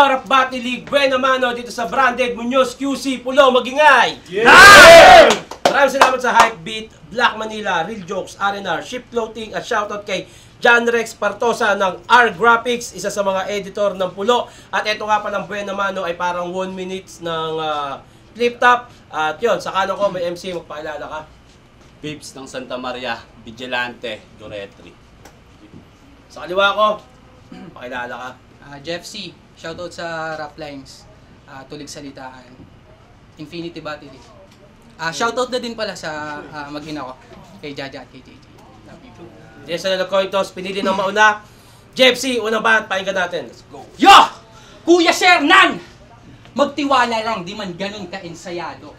War of Battle League, buena mano dito sa Branded Munoz QC Pulo Magingay. Yeah! Maraming salamat sa Hypebeat, Black Manila, Real Jokes, R&R, Ship Floating at shoutout kay John Rex Partosa ng R Graphics, isa sa mga editor ng Pulo. At ito nga palang buena mano ay parang 1 minutes ng flip top. At yun, sa kanan ko may MC, magpaalala ka. Pips ng Santa Maria, Vigilante, Goretri. Sa kaliwa ko, pakilala ka. Jeff C. Shoutout sa Rap Lines, Tulig Salitaan, Infinity Battle. Shoutout na din pala sa mag-ina ko, kay Jaja at kay JJ. Love you. Yes, na nag-coin toss, pinili ng mauna. Jeff C, unang bahat, pakinggan natin. Let's go. Yo! Kuya Shernan! Magtiwala lang, di man ganun ka-ensayado.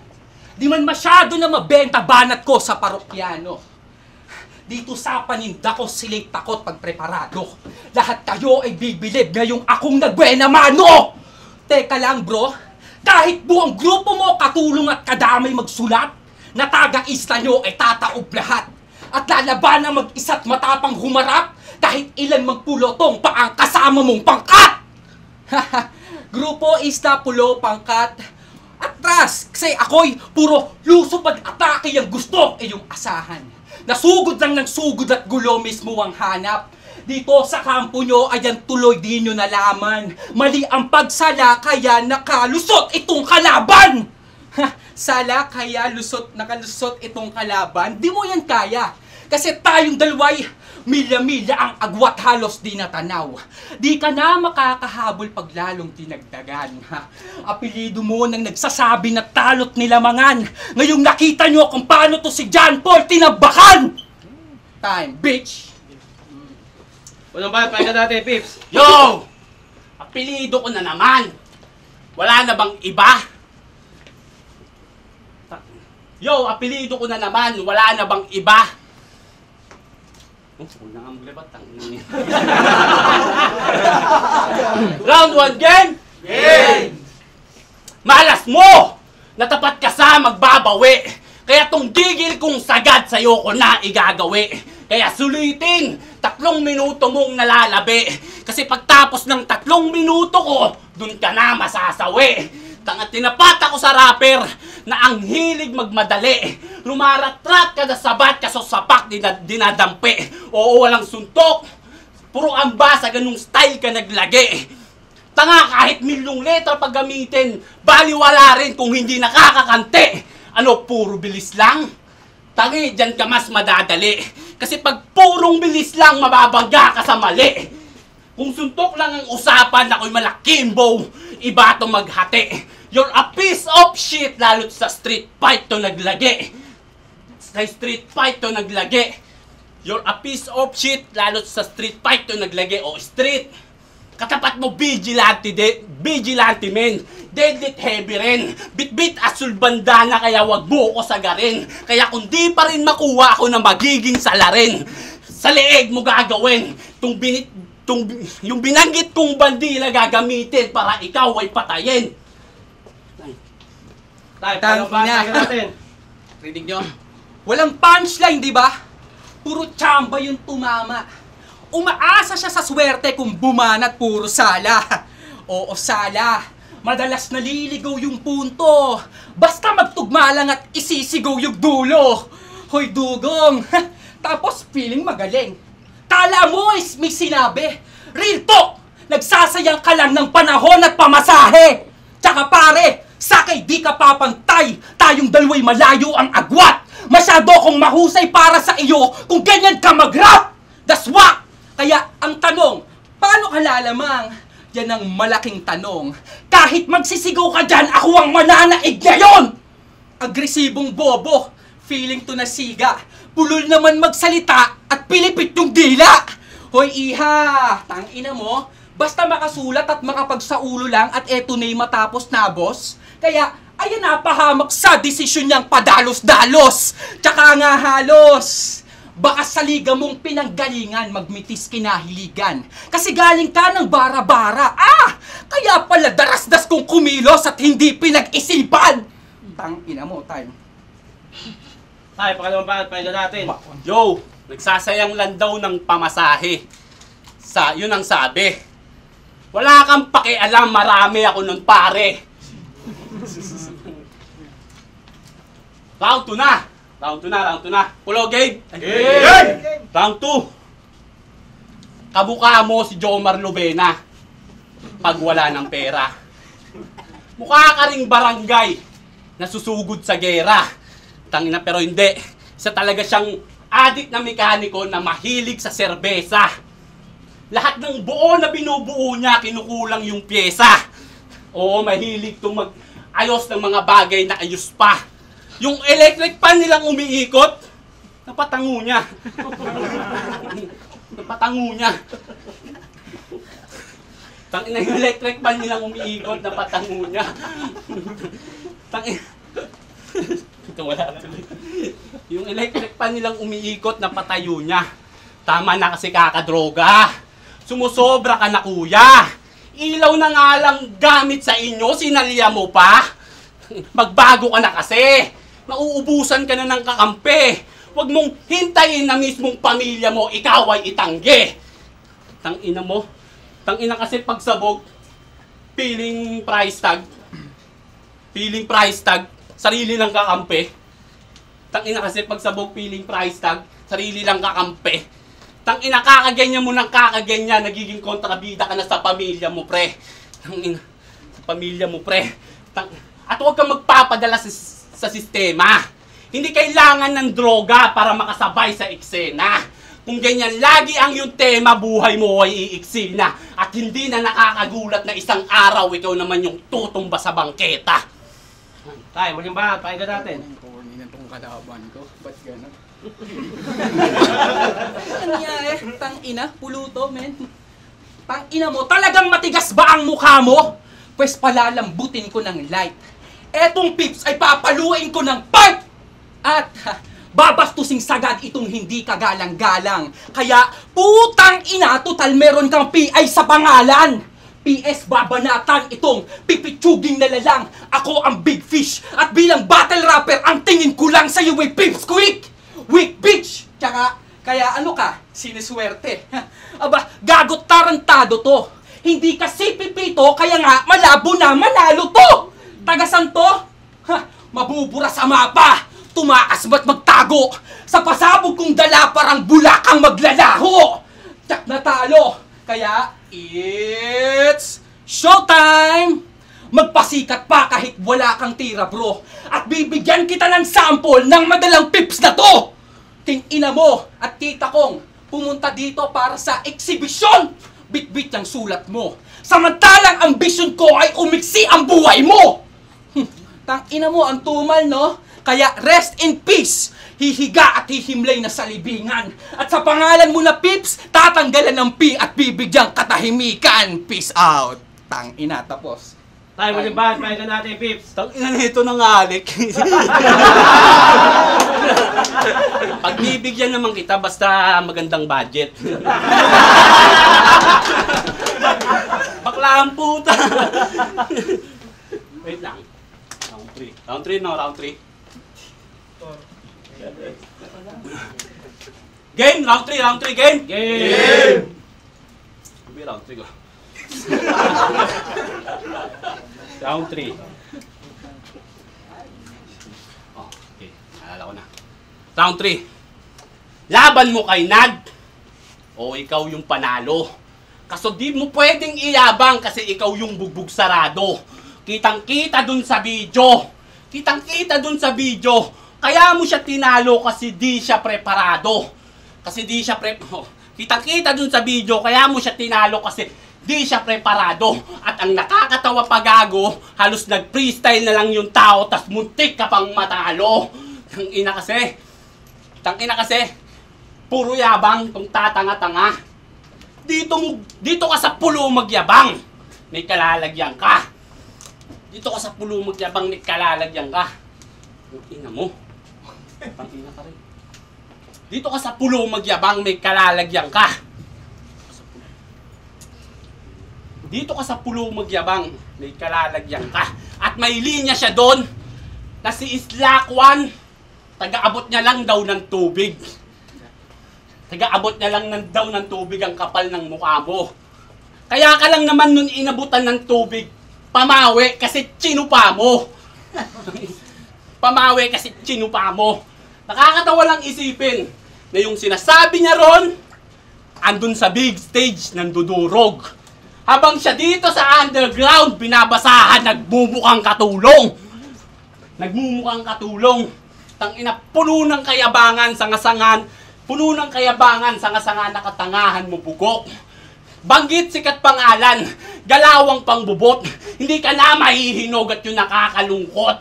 Di man masyado na mabenta banat ko sa parokyano. Dito sa paninda ko sila'y takot pagpreparado. Lahat kayo ay bibilib ngayong akong nagbuena mano! Teka lang bro, kahit buong grupo mo katulong at kadamay magsulat, na taga-ista nyo ay tataob lahat. At lalaban ang mag-isa't matapang humarap, kahit ilan magpulotong pa ang kasama mong pangkat! Grupo, ista, pulo, pangkat, atras! Kasi ako'y puro luso pag-atake ang gusto ay yung asahan. Nasugod lang ng sugod at gulo mismo ang hanap. Dito sa kampo nyo, ayan tuloy di nyo nalaman. Mali ang pagsala, kaya nakalusot itong kalaban! Sala, kaya nakalusot itong kalaban? Di mo yan kaya. Kasi tayong dalaway, milya-milya ang agwat halos di natanaw. Di ka na makakahabol pag lalong tinagdagan. Apelido mo nang nagsasabi na talot nilamangan. Ngayong nakita nyo kung paano to si John Paul tinabakan! Time, bitch! Unang bahat, pakinggan natin, Pips. Yo! Apelido ko na naman. Wala na bang iba? Yo, apelido ko na naman. Wala na bang iba? Una nga maglibat. Round 1 game? Game! Malas mo! Natapat ka sa magbabawi. Kaya tong gigil kong sagad sa'yo ko na igagawi. Kaya sulitin, 3 minuto mong nalalabi. Kasi pagtapos ng 3 minuto ko, dun ka na masasawi. Tanga, tinapat ako sa rapper na ang hilig magmadali. Lumaratrat ka na sabat ka sa sapak dinadampi. Oo, walang suntok. Puro amba sa ganung style ka naglagi. Tanga, kahit milyong letra pag gamitin, baliwala rin kung hindi nakakakante. Ano, puro bilis lang? Tangi, dyan ka mas madadali. Kasi pag purong bilis lang, mababangga ka sa mali. Kung suntok lang ang usapan, ako'y malaking bow, iba to maghati. You're a piece of shit, lalo't sa street fight to naglagi. Sa street fight to naglagi. You're a piece of shit, lalo't sa street fight to naglagi. O street, katapat mo vigilante men. Deadlit heavy rin. Bit-bit asul bandana, kaya wag buko sagarin. Kaya kung di pa rin makuha ako na magiging salarin, sa leeg mo gagawin. Yung binanggit kong bandila gagamitin para ikaw ay patayin. Tayo, pakinggan natin. Rinig nyo? Walang punchline, di ba? Puro tsamba yung tumama. Umaasa siya sa swerte kung bumanat puro sala. Oo, sala. Madalas naliligaw yung punto. Basta magtugma lang at isisigaw yung dulo. Hoy, dugong. Tapos feeling magaling. Kala mo is may sinabi. Real talk! Nagsasayang ka lang ng panahon at pamasahe. Tsaka pare, sakay di ka papantay. Tayong dalaway malayo ang agwat. Masyado kong mahusay para sa iyo kung ganyan ka mag-rap. That's what! Kaya ang tanong, paano ka lalamang? Yan ang malaking tanong. Kahit magsisigaw ka dyan, ako ang mananaig ngayon! Agresibong bobo, feeling to na siga. Pulol naman magsalita at pilipit yung dila. Hoy iha, tangina mo, basta makasulat at makapagsaulo lang at eto na'y matapos na boss. Kaya ayan napahamak sa desisyon niyang padalos-dalos. Tsaka nga halos, baka sa liga mong pinanggalingan magmitis kinahiligan. Kasi galing ka ng bara-bara. Kaya pala darasdas kong kumilos at hindi pinag-isipan. Tangina mo, time. Tayo, pangalawang bahat, pakinggan natin. Yo, nagsasayang lang daw ng pamasahe. Yun ang sabi. Wala kang pakialam, marami ako nun pare. Round 2 na. Round 2 na. Pulo, game. Round 2. Kabukha mo si Jomar Lubena pag wala ng pera. Mukha ka ring barangay na susugod sa gera. Tangina, pero hindi. Isa talaga siyang adik na mekaniko na mahilig sa serbesa. Lahat ng buo na binubuo niya, kinukulang yung pyesa. Oo, mahilig itong mag-ayos ng mga bagay na ayos pa. Yung electric pan nilang umiikot, napatango niya. Napatango niya. Tangina, yung electric pan nilang umiikot, napatango niya. Tangina. Ito wala tuloy. Yung electric pan nilang umiikot, napatayo niya. Tama na kasi kakadroga. Sumusobra ka na kuya. Ilaw na nga lang gamit sa inyo, sinalya mo pa. Magbago ka na kasi. Nauubusan ka na ng kakampi. Huwag mong hintayin na mismong pamilya mo, ikaw ay itanggi. Tangina mo. Tangina kasi pagsabog, feeling price tag. Feeling price tag, sarili lang kakampi. Tangina kasi pagsabog, feeling price tag, sarili lang kakampi. Tangina, kakaganyan mo ng kakaganyan, nagiging kontrabida ka na sa pamilya mo, pre. Tangina, sa pamilya mo, pre. At huwag kang magpapadala sa sistema. Hindi kailangan ng droga para makasabay sa eksena. Kung ganyan lagi ang yung tema, buhay mo ay iiksi na. At hindi na nakakagulat na isang araw ikaw naman yung tutumba sa bangketa. Tay, muling ba? Pakinggan natin. Corny na tong kalaban ko. Ba't gano'n? Ano niya tangina, puluto, men. Tangina mo, talagang matigas ba ang mukha mo? Pwes palalambutin ko ng light. Etong pips ay papaluin ko ng pipe! At babastusing sagad itong hindi kagalang-galang. Kaya, putang ina, total meron kang PI sa pangalan. PS babanatan itong pipitsuging na lalang. Ako ang big fish. At bilang battle rapper, ang tingin ko lang sa'yo ay pips quick! Weak bitch! Tsaka, kaya ano ka? Siniswerte. Aba, gagot tarantado to. Hindi kasi pipito, kaya nga malabo na manalo to! Tagasan to? Ha, mabubura sa mapa! Tumaas ba't magtago? Sa pasabog kong dala parang bulakang maglalaho! Tsak na talo! Kaya, it's showtime! Magpasikat pa kahit wala kang tira, bro. At bibigyan kita ng sample ng madalang pips na to! Tingina mo at kita kong pumunta dito para sa eksibisyon. Bit-bit ang sulat mo. Samantalang ambisyon ko ay umiksi ang buhay mo. Tangina mo ang tumal, no? Kaya rest in peace. Hihiga at hihimlay na sa libingan. At sa pangalan mo na Pips, tatanggalan ng P at bibigyang katahimikan. Peace out. Tangina, tapos. Tay, muling ba? Pakinggan natin, Pips. Tangina nito ng alik. Pagbibigyan naman kita basta magandang budget. Bakla ang puta. Wait lang. Round 3. Round 3 no, round 3. Game, round 3, game. Game! Sabi round 3 ko. Round 3. Oh, okay. Naalala ko na. Round 3. Laban mo kay Nad o ikaw yung panalo. Kaso di mo pwedeng iyabang kasi ikaw yung bugbog sarado. Kitang-kita dun sa video. Kitang-kita dun sa video. Kaya mo siya tinalo kasi di siya preparado. Kasi di siya Kitang-kita dun sa video, kaya mo siya tinalo kasi di siya preparado. At ang nakakatawa pa gago, halos nag-freestyle na lang yung tao, tas muntik ka pang matalo. Tangina kasi, puro yabang tong tatanga-tanga. Dito ka sa pulo magyabang, may kalalagyan ka. Dito ka sa pulo magyabang, may kalalagyan ka. Tangina mo. Tangina ka rin. Dito ka sa pulo magyabang, may kalalagyan ka. Dito ka sa pulo magyabang, may kalalagyan ka. At may linya siya doon na si Islakwan, taga-abot niya lang daw ng tubig. Taga-abot niya lang daw ng tubig ang kapal ng mukha mo. Kaya ka lang naman nun inabutan ng tubig. Pamawi kasi chinupa mo. Pamawi kasi chinupa mo. Nakakatawa lang isipin na yung sinasabi niya ron, andun sa big stage ng dudurog. Habang siya dito sa underground, binabasahan, nagmumukhang katulong. Nagmumukhang katulong. Tangina, puno ng kayabangan, sangasangan. Puno ng kayabangan, sangasangan, nakatangahan mo bugok. Banggit sikat pangalan, galawang pangbubot. Hindi ka na mahihinog at yun nakakalungkot.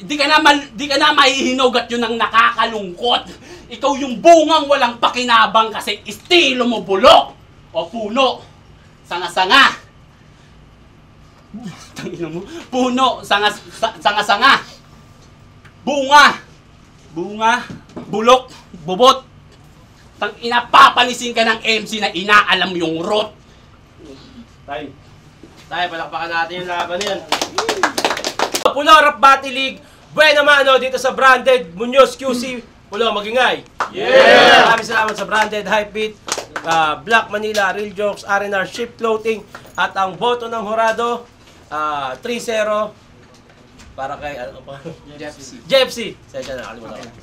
Di ka na mahihinog at yun ang nakakalungkot. Ikaw yung bungang walang pakinabang kasi estilo mo bulok o puno. Sanga-sanga. Tangina mo. Puno, sanga-sanga. Bunga, bulok, bubot. Tangina, papanisin ka ng MC na inaalam yung rot. Tayo, palakpakan natin yung laban yan. Pulo Rap Battle League, buena mano dito sa Branded Munoz QC. Pulo, magingay. Yeah! Maraming salamat sa Branded Hypebeat, Black Manila, Real Jokes, R&R, Ship Floating, at ang boto ng Horado, 3-0 para kay, ano pa? Jeffsy. Sensya na, nakalimutan ko.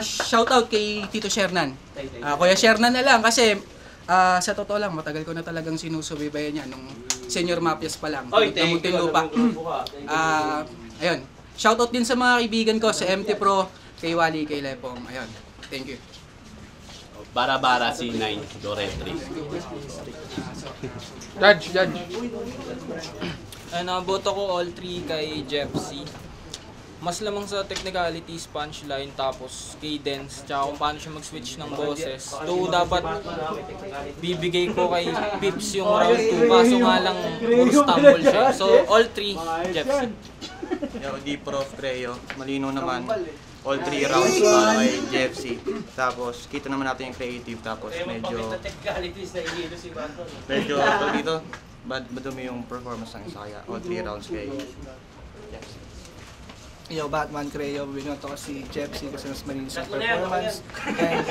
Shoutout kay Tito Shernan. Kuya Shernan na lang kasi sa totoo lang, matagal ko na talagang sinusubaybayan niya nung senior mafias pa lang. Oy, thank you. Lupa. Ayun. Shoutout din sa mga kaibigan ko sa MT Pro, kay Wally, kay Lepong. Ayun. Thank you. Bara-bara C9, Doretri. Judge. Boto ko all 3 kay Jeffsy. Mas lamang sa technicalities, punchline, tapos cadence, tsaka kung paano siya mag-switch ng boses. To dapat bibigay ko kay Pips yung round 2, kaso nga lang puro stumble siya. So all 3, Jeffsy. Yo, di Prof Creo, malino naman. All 3 rounds para kay JFC. Tapos, kita naman natin yung creative. Tapos, medyo pag dito, madumi yung performance ng isa. Kaya, all 3 rounds kay JFC. Yo, Batman Creo, binoto ko si Jeffsy kasi mas malinis ang performance. And